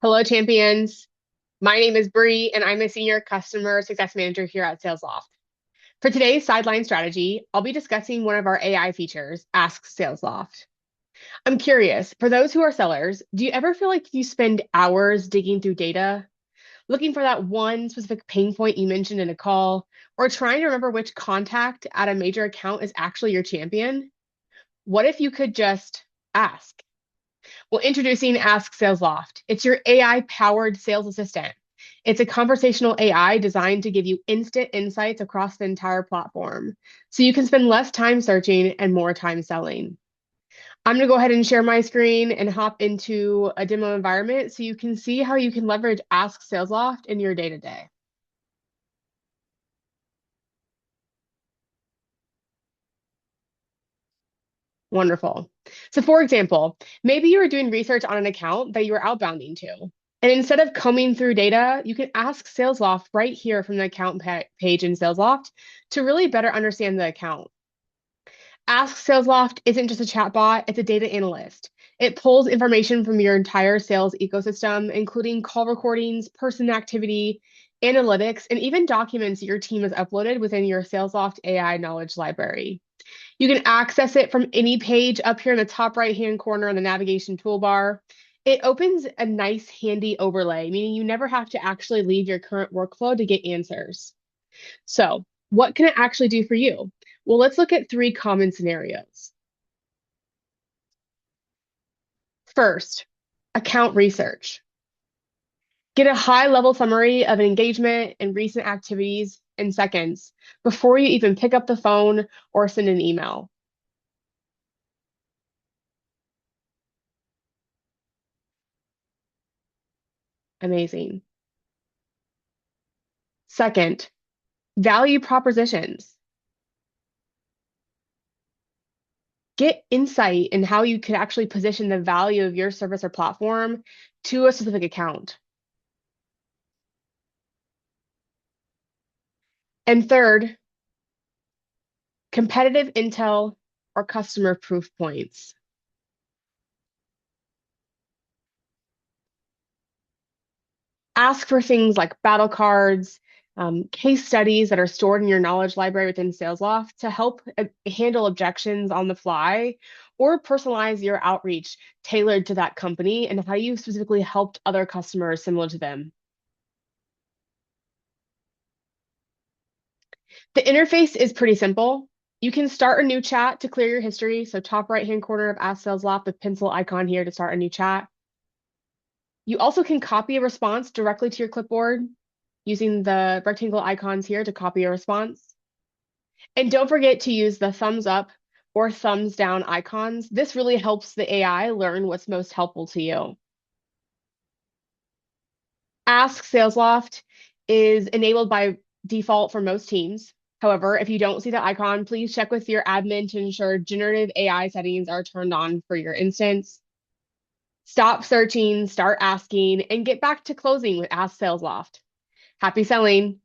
Hello, champions. My name is Bree, and I'm a senior customer success manager here at Salesloft. For today's sideline strategy, I'll be discussing one of our AI features, Ask Salesloft. I'm curious, for those who are sellers, do you ever feel like you spend hours digging through data, looking for that one specific pain point you mentioned in a call, or trying to remember which contact at a major account is actually your champion? What if you could just ask? Well, introducing Ask Salesloft. It's your AI-powered sales assistant. It's a conversational AI designed to give you instant insights across the entire platform, so you can spend less time searching and more time selling. I'm going to go ahead and share my screen and hop into a demo environment so you can see how you can leverage Ask Salesloft in your day-to-day. Wonderful. So, for example, maybe you are doing research on an account that you are outbounding to. And instead of combing through data, you can ask Salesloft right here from the account page in Salesloft to really better understand the account. Ask Salesloft isn't just a chatbot, it's a data analyst. It pulls information from your entire sales ecosystem, including call recordings, person activity, analytics, and even documents your team has uploaded within your Salesloft AI knowledge library. You can access it from any page up here in the top right-hand corner in the navigation toolbar. It opens a nice handy overlay, meaning you never have to actually leave your current workflow to get answers. So, what can it actually do for you? Well, let's look at three common scenarios. First, account research. Get a high-level summary of engagement and recent activities in seconds before you even pick up the phone or send an email. Amazing. Second, value propositions. Get insight in how you could actually position the value of your service or platform to a specific account. And third, competitive intel or customer proof points. Ask for things like battle cards, case studies that are stored in your knowledge library within Salesloft to help handle objections on the fly or personalize your outreach tailored to that company and how you specifically helped other customers similar to them. The interface is pretty simple. You can start a new chat to clear your history. So top right-hand corner of Ask Salesloft, the pencil icon here to start a new chat. You also can copy a response directly to your clipboard using the rectangle icons here to copy a response. And don't forget to use the thumbs up or thumbs down icons. This really helps the AI learn what's most helpful to you. Ask Salesloft is enabled by default for most teams. However, if you don't see the icon, please check with your admin to ensure generative AI settings are turned on for your instance. Stop searching, start asking, and get back to closing with Ask Salesloft. Happy selling!